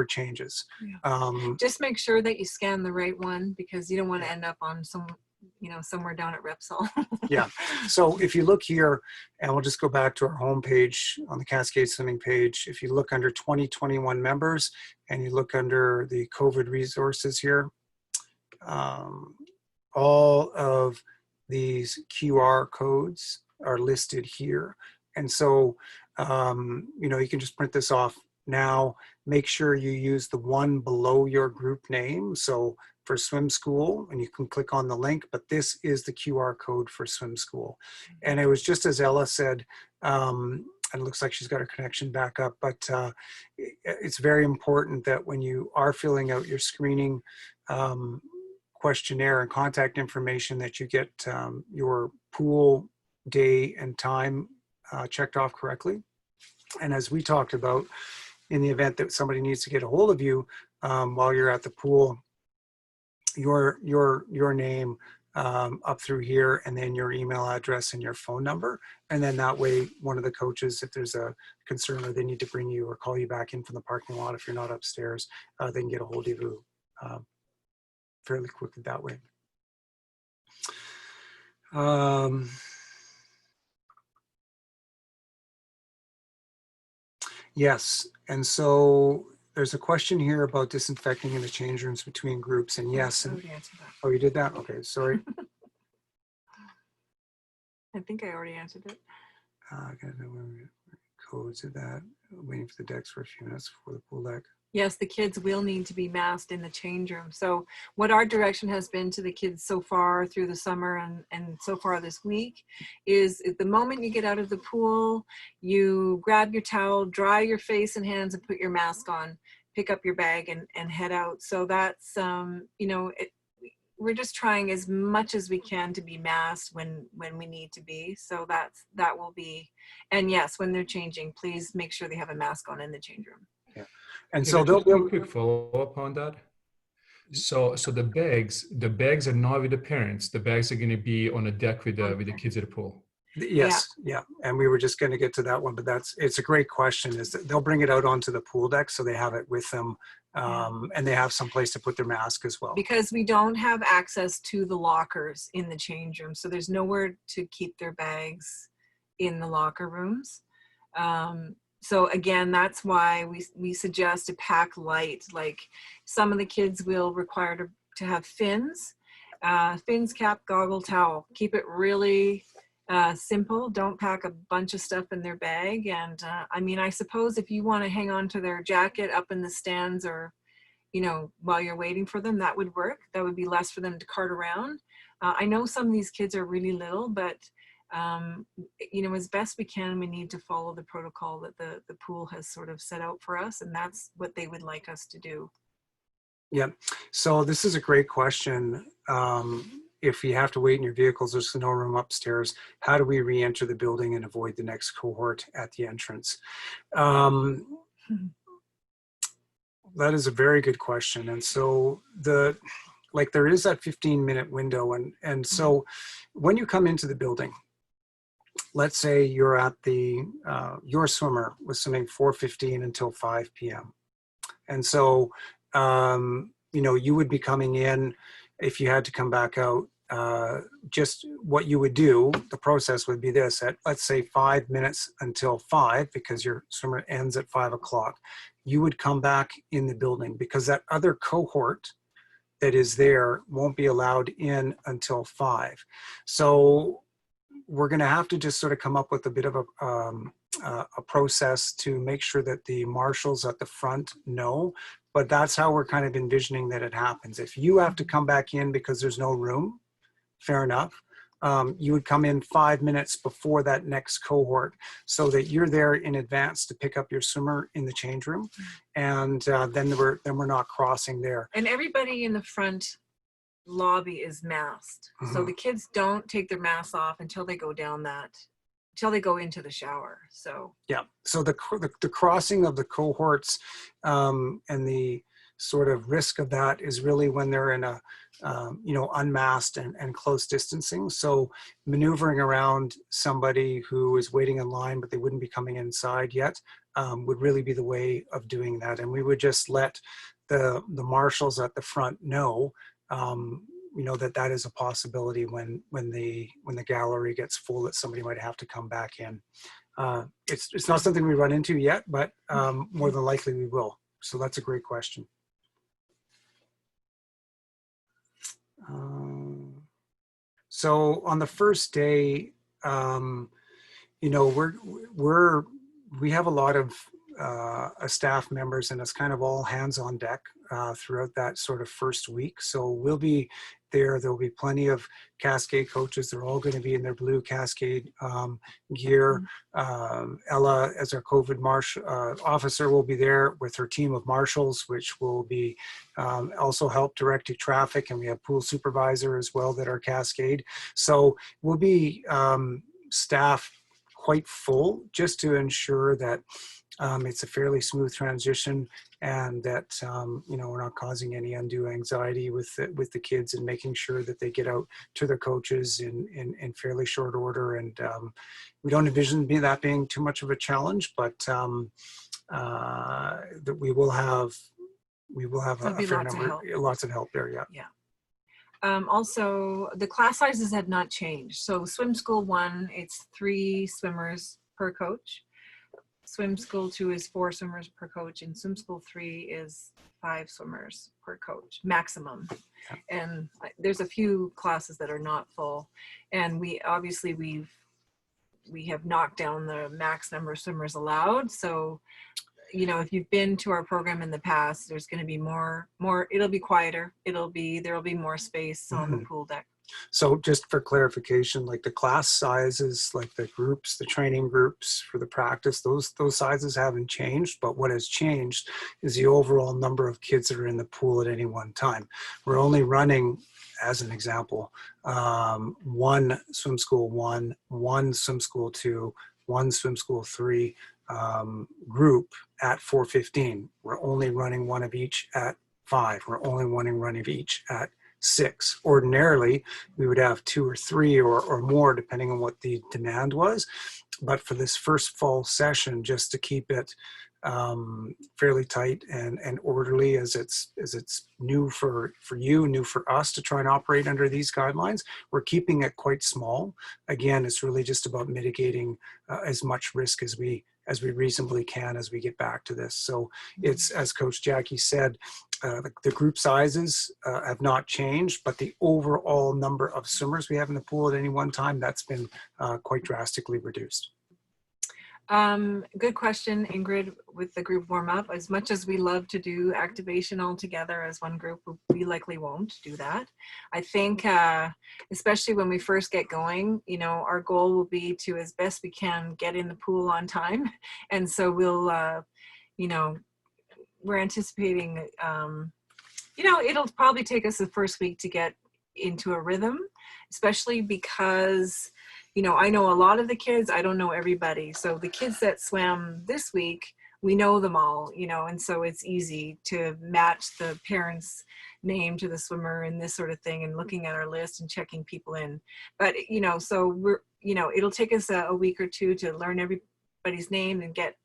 changes. Yeah. Just make sure that you scan the right one, because you don't want to end up on somewhere down at Repsol. Yeah. So if you look here, and we'll just go back to our home page on the Cascade Swimming page. If you look under 2021 members and you look under the COVID resources here, all of these QR codes are listed here. And so, you can just print this off now. Make sure you use the one below your group name. So for swim school, and you can click on the link, but this is the QR code for swim school. And it was just as Ella said, and it looks like she's got her connection back up, but it's very important that when you are filling out your screening questionnaire and contact information, that you get your pool day and time checked off correctly. And as we talked about, in the event that somebody needs to get a hold of you while you're at the pool, your name up through here, and then your email address and your phone number. And then that way, one of the coaches, if there's a concern or they need to bring you or call you back in from the parking lot if you're not upstairs, they can get a hold of you fairly quickly that way. Yes, and so there's a question here about disinfecting in the change rooms between groups, and yes. And, oh, you did that? Okay, sorry. I think I already answered it. I gotta know where codes of that. Waiting for the decks for a few minutes before the pool deck. Yes, the kids will need to be masked in the change room. So what our direction has been to the kids so far through the summer and so far this week is, at the moment you get out of the pool, you grab your towel, dry your face and hands, and put your mask on, pick up your bag and head out. So that's, we're just trying as much as we can to be masked when we need to be. So that will be, and yes, when they're changing, please make sure they have a mask on in the change room. Yeah. And Can so I they'll just do a quick follow-up on that. So the bags are not with the parents. The bags are going to be on the deck with the kids at the pool. Yes, yeah. And we were just going to get to that one, but it's a great question. Is that they'll bring it out onto the pool deck, so they have it with them, and they have some place to put their mask as well. Because we don't have access to the lockers in the change room, so there's nowhere to keep their bags in the locker rooms. So again, that's why we suggest to pack light. Like, some of the kids will require to have fins, cap, goggle, towel. Keep it really simple. Don't pack a bunch of stuff in their bag. And I mean, I suppose if you want to hang on to their jacket up in the stands, or, you know, while you're waiting for them, that would work. That would be less for them to cart around. I know some of these kids are really little, but you know, as best we can, we need to follow the protocol that the pool has sort of set out for us, and that's what they would like us to do. Yeah. So this is a great question. If you have to wait in your vehicles, there's no room upstairs. How do we re-enter the building and avoid the next cohort at the entrance? That is a very good question. And so there is that 15-minute window. And so when you come into the building, let's say you're at your swimmer was swimming 4:15 until 5 p.m. And so, you know, you would be coming in. If you had to come back out, just what you would do, the process would be this: at, let's say, 5 minutes until 5, because your swimmer ends at 5 o'clock, you would come back in the building, because that other cohort that is there won't be allowed in until 5. So we're going to have to just sort of come up with a bit of a process to make sure that the marshals at the front know. But that's how we're kind of envisioning that it happens. If you have to come back in because there's no room, fair enough. You would come in 5 minutes before that next cohort, so that you're there in advance to pick up your swimmer in the change room, and then we're not crossing there. And everybody in the front lobby is masked, so the kids don't take their masks off until they go until they go into the shower. So yeah, so the crossing of the cohorts and the sort of risk of that is really when they're in a you know, unmasked and close distancing. So maneuvering around somebody who is waiting in line but they wouldn't be coming inside yet would really be the way of doing that. And we would just let the marshals at the front know, you know, that is a possibility when the gallery gets full, that somebody might have to come back in. It's not something we run into yet, but more than likely we will. So that's a great question. So on the first day, you know, we have a lot of staff members, and it's kind of all hands on deck throughout that sort of first week. So we'll be there. There'll be plenty of Cascade coaches. They're all going to be in their blue Cascade gear. Ella, as our COVID officer, will be there with her team of marshals, which will be also help direct traffic. And we have pool supervisor as well that are Cascade. So we'll be staff quite full, just to ensure that it's a fairly smooth transition, and that you know, we're not causing any undue anxiety with the kids, and making sure that they get out to their coaches in fairly short order. And we don't envision that being too much of a challenge, but that we will have a fair number, lots of help there. Yeah. Also, the class sizes have not changed. So swim school 1, it's 3 swimmers per coach. Swim school 2 is 4 swimmers per coach, and swim school 3 is 5 swimmers per coach maximum. And there's a few classes that are not full, and we have knocked down the max number of swimmers allowed. So, you know, if you've been to our program in the past, there's going to be more, it'll be quieter. There'll be more space on the pool deck. So just for clarification, like the class sizes, like the groups, the training groups for the practice, those sizes haven't changed, but what has changed is the overall number of kids that are in the pool at any one time. We're only running, as an example, 1 swim school 1, 1 swim school 2, 1 swim school 3 group at 4:15. We're only running 1 of each at 5. We're only running 1 of each at 6. Ordinarily, we would have 2 or 3 or more, depending on what the demand was. But for this first fall session, just to keep it fairly tight and orderly, as it's new for you, new for us to try and operate under these guidelines, we're keeping it quite small. Again, it's really just about mitigating as much risk as we reasonably can as we get back to this. So it's, as Coach Jackie said, the group sizes have not changed, but the overall number of swimmers we have in the pool at any one time, that's been quite drastically reduced. Good question, Ingrid, with the group warm up. As much as we love to do activation all together as one group, we likely won't do that. I think, especially when we first get going, you know, our goal will be to, as best we can, get in the pool on time. And so we'll, you know, we're anticipating, you know, it'll probably take us the first week to get into a rhythm, especially because, you know, I know a lot of the kids, I don't know everybody. So the kids that swam this week, we know them all, you know, and so it's easy to match the parent's name to the swimmer and this sort of thing, and looking at our list and checking people in. But, you know, so we're, you know, it'll take us a week or two to learn everybody's name and get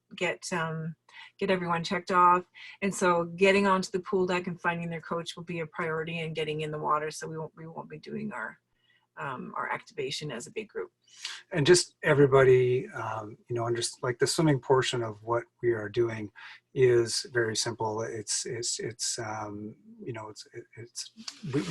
everyone checked off. And so getting onto the pool deck and finding their coach will be a priority, and getting in the water. So we won't be doing our activation as a big group. And just everybody, you know, just like the swimming portion of what we are doing is very simple. It's you know,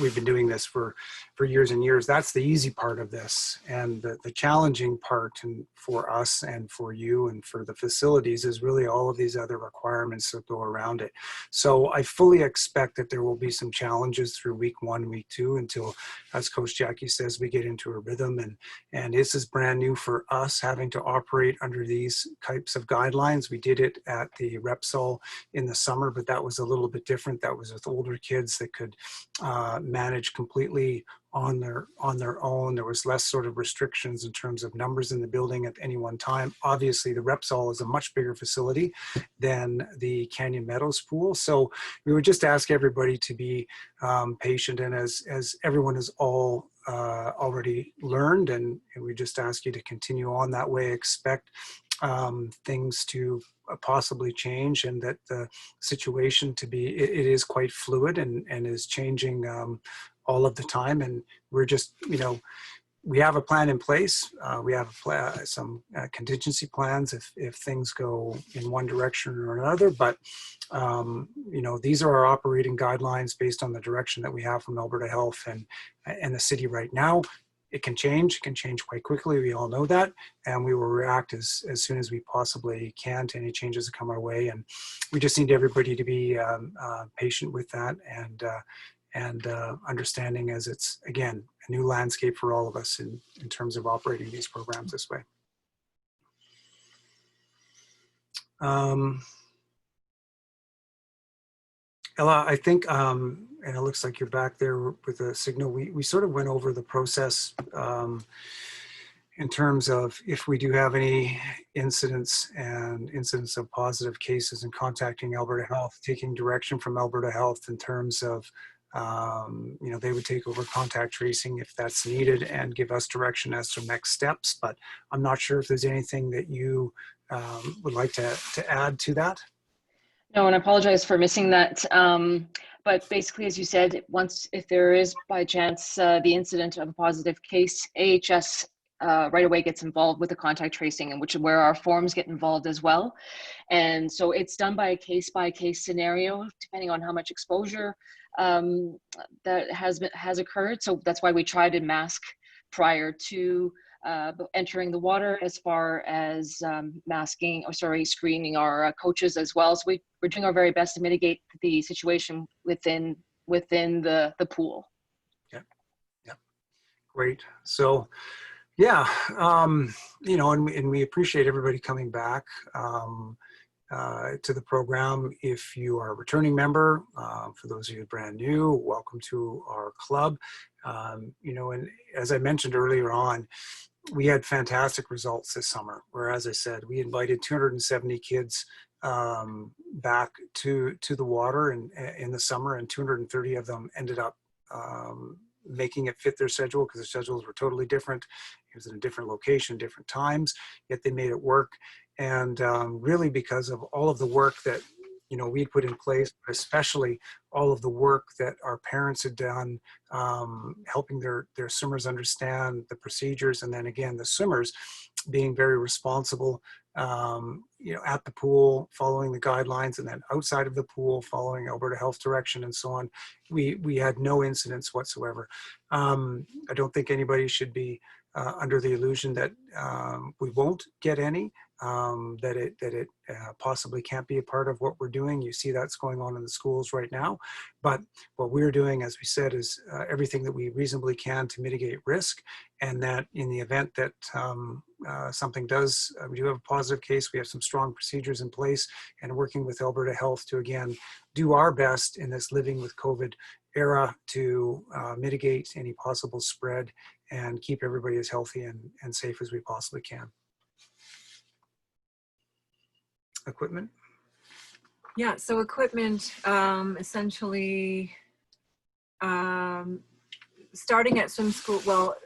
we've been doing this for years and years. That's the easy part of this, and the challenging part, and for us and for you and for the facilities, is really all of these other requirements that go around it. So I fully expect that there will be some challenges through week 1, week 2, until, as Coach Jackie says, we get into a rhythm. And this is brand new for us, having to operate under these types of guidelines. We did it at the Repsol in the summer, but that was a little bit different. That was with older kids that could manage completely on their own. There was less sort of restrictions in terms of numbers in the building at any one time. Obviously, the Repsol is a much bigger facility than the Canyon Meadows pool. So we would just ask everybody to be patient. And as everyone has all already learned, and we just ask you to continue on that way. Expect things to possibly change, and that the situation to be, it is quite fluid and is changing all of the time. And we're just, you know, we have a plan in place. We have some contingency plans if things go in one direction or another. But, you know, these are our operating guidelines based on the direction that we have from Alberta Health and the city right now. It can change quite quickly. We all know that. And we will react as soon as we possibly can to any changes that come our way. And we just need everybody to be patient with that, and understanding, as it's, again, a new landscape for all of us in terms of operating these programs this way. Ella, I think, and it looks like you're back there with a signal. We sort of went over the process in terms of if we do have any incidents of positive cases, and contacting Alberta Health, taking direction from Alberta Health in terms of, you know, they would take over contact tracing if that's needed and give us direction as to next steps. But I'm not sure if there's anything that you would like to add to that. No, and I apologize for missing that. But basically, as you said, if there is by chance the incident of a positive case, AHS right away gets involved with the contact tracing, and where our forms get involved as well. And so it's done by a case scenario, depending on how much exposure that has occurred. So that's why we try to mask prior to entering the water, as far as screening our coaches as well. So we're doing our very best to mitigate the situation within the pool. Yeah, great. So yeah, you know, and we appreciate everybody coming back to the program. If you are a returning member, for those of you brand new, welcome to our club. You know, and as I mentioned earlier on, we had fantastic results this summer, where, as I said, we invited 270 kids back to the water in the summer, and 230 of them ended up making it fit their schedule, because the schedules were totally different. It was in a different location, different times, yet they made it work. And really, because of all of the work that, you know, we put in place, but especially all of the work that our parents had done, helping their swimmers understand the procedures, and then again, the swimmers being very responsible at the pool, following the guidelines, and then outside of the pool, following Alberta Health direction and so on. We had no incidents whatsoever. I don't think anybody should be under the illusion that we won't get any, that it possibly can't be a part of what we're doing. You see that's going on in the schools right now. But what we're doing, as we said, is everything that we reasonably can to mitigate risk, and that in the event that something does, we do have a positive case, we have some strong procedures in place, and working with Alberta Health to, again, do our best in this living with COVID era to mitigate any possible spread and keep everybody as healthy and safe as we possibly can. Equipment? Yeah, so equipment, essentially, starting at swim school, well,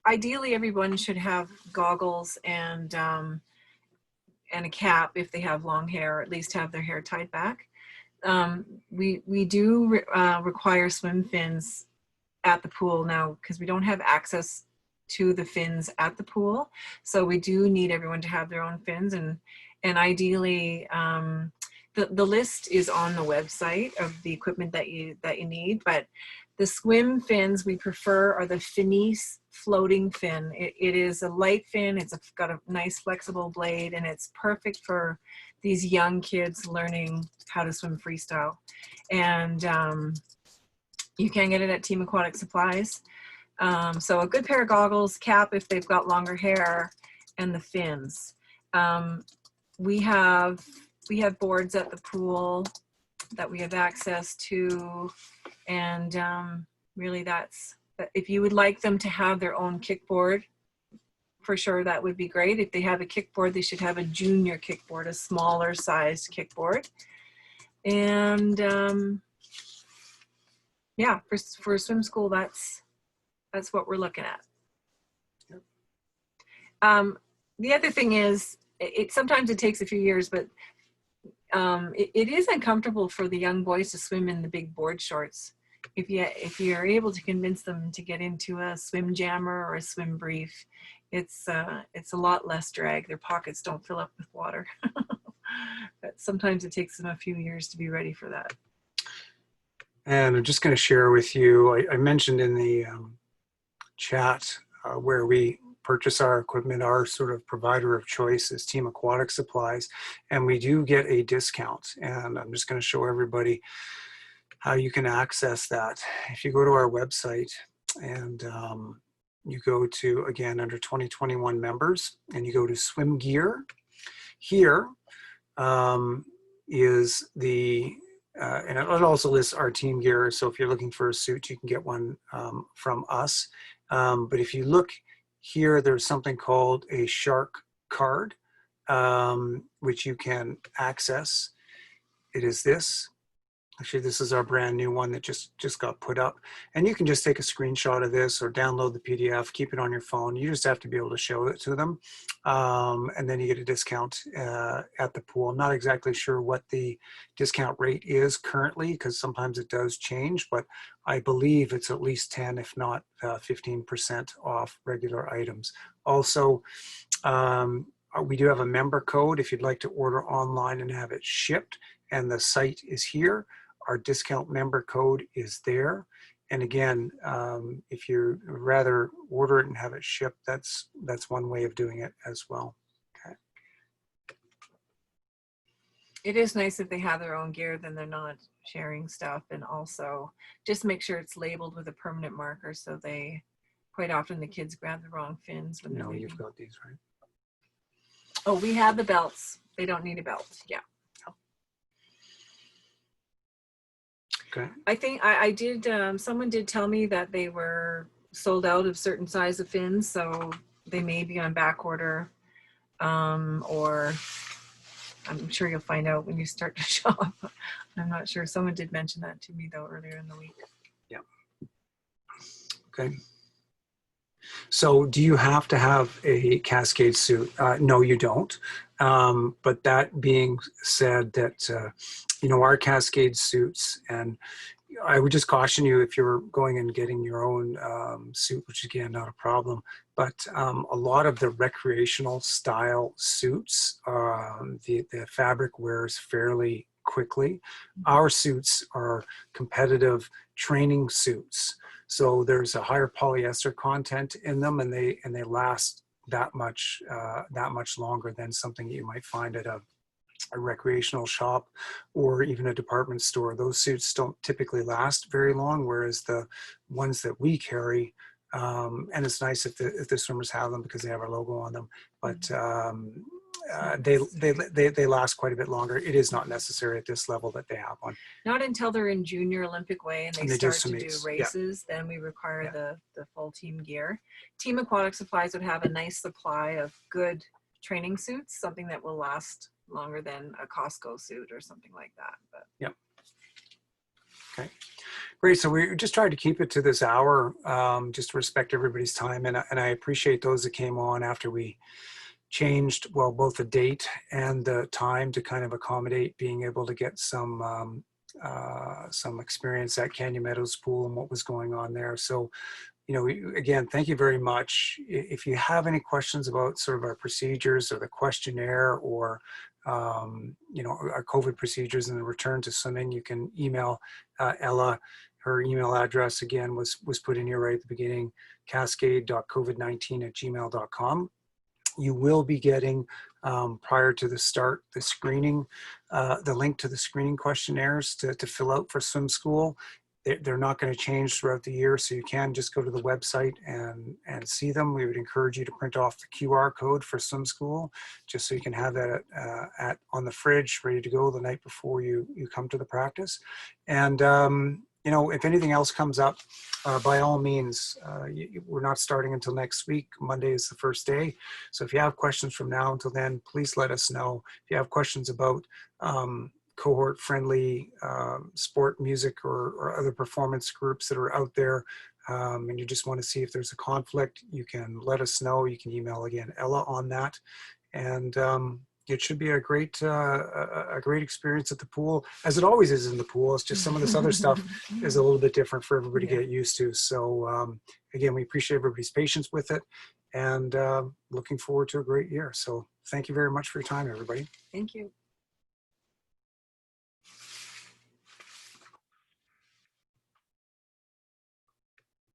ideally everyone should have goggles and a cap if they have long hair, or at least have their hair tied back. We do require swim fins at the pool now because we don't have access to the fins at the pool. So we do need everyone to have their own fins, and ideally the list is on the website of the equipment that you need, but the swim fins we prefer are the Finis floating fin. It is a light fin, it's got a nice flexible blade, and it's perfect for these young kids learning how to swim freestyle. And you can get it at Team Aquatic Supplies. So a good pair of goggles, cap if they've got longer hair, and the fins. We have boards at the pool that we have access to, and really that's, if you would like them to have their own kickboard, for sure that would be great. If they have a kickboard, they should have a junior kickboard, a smaller sized kickboard. And yeah, for swim school, that's what we're looking at. The other thing is, sometimes it takes a few years, but it is uncomfortable for the young boys to swim in the big board shorts. If you're able to convince them to get into a swim jammer or a swim brief, it's a lot less drag. Their pockets don't fill up with water. But sometimes it takes them a few years to be ready for that. And I'm just going to share with you, I mentioned in the chat where we purchase our equipment, our sort of provider of choice is Team Aquatic Supplies, and we do get a discount. And I'm just going to show everybody how you can access that. If you go to our website and you go to, again, under 2021 members, and you go to swim gear, here is the, and it also lists our team gear. So if you're looking for a suit, you can get one from us. But if you look here, there's something called a Shark card, which you can access. It is this. Actually, this is our brand new one that just got put up. And you can just take a screenshot of this or download the PDF, keep it on your phone. You just have to be able to show it to them. And then you get a discount at the pool. I'm not exactly sure what the discount rate is currently, because sometimes it does change, but I believe it's at least 10, if not 15% off regular items. Also, we do have a member code if you'd like to order online and have it shipped, and the site is here. Our discount member code is there. And again, if you rather order it and have it shipped, that's one way of doing it as well. Okay. It is nice if they have their own gear, then they're not sharing stuff. And also just make sure it's labeled with a permanent marker, so quite often the kids grab the wrong fins. When No, you've got these, right? Oh, we have the belts. They don't need a belt. Yeah. Okay. I think I did, someone did tell me that they were sold out of certain size of fins, so they may be on back order, or I'm sure you'll find out when you start to shop. I'm not sure. Someone did mention that to me though earlier in the week. Yeah. Okay. So do you have to have a Cascade suit? No, you don't. But that being said, that, our Cascade suits, and I would just caution you if you're going and getting your own suit, which again, not a problem, but a lot of the recreational style suits, the fabric wears fairly quickly. Our suits are competitive training suits. So there's a higher polyester content in them, and they last that much longer than something you might find at a recreational shop or even a department store. Those suits don't typically last very long, whereas the ones that we carry, and it's nice if the swimmers have them because they have our logo on them, but they last quite a bit longer. It is not necessary at this level that they have one. Not until they're in junior Olympic way and they start to do meets. races, then we require the full team gear. Team Aquatic Supplies would have a nice supply of good training suits, something that will last longer than a Costco suit or something like that. But yep. Okay, great. So we just tried to keep it to this hour, just to respect everybody's time, and I appreciate those that came on after we changed, well, both the date and the time to kind of accommodate being able to get some experience at Canyon Meadows Pool and what was going on there. So, you know, again, thank you very much. If you have any questions about sort of our procedures or the questionnaire or, you know, our COVID procedures and the return to swimming, you can email Ella. Her email address, again, was put in here right at the beginning, cascade.covid19@gmail.com. You will be getting, prior to the start, the screening, the link to the screening questionnaires to fill out for swim school. They're not going to change throughout the year, so you can just go to the website and see them. We would encourage you to print off the QR code for swim school, just so you can have that on the fridge, ready to go the night before you come to the practice. And you know, if anything else comes up, by all means, we're not starting until next week. Monday is the first day. So if you have questions from now until then, please let us know. If you have questions about cohort-friendly sport music or other performance groups that are out there, and you just want to see if there's a conflict, you can let us know. You can email, again, Ella on that. And it should be a great experience at the pool, as it always is in the pool. It's just some of this other stuff is a little bit different for everybody to get used to. So again, we appreciate everybody's patience with it, and looking forward to a great year. So thank you very much for your time, everybody. thank you.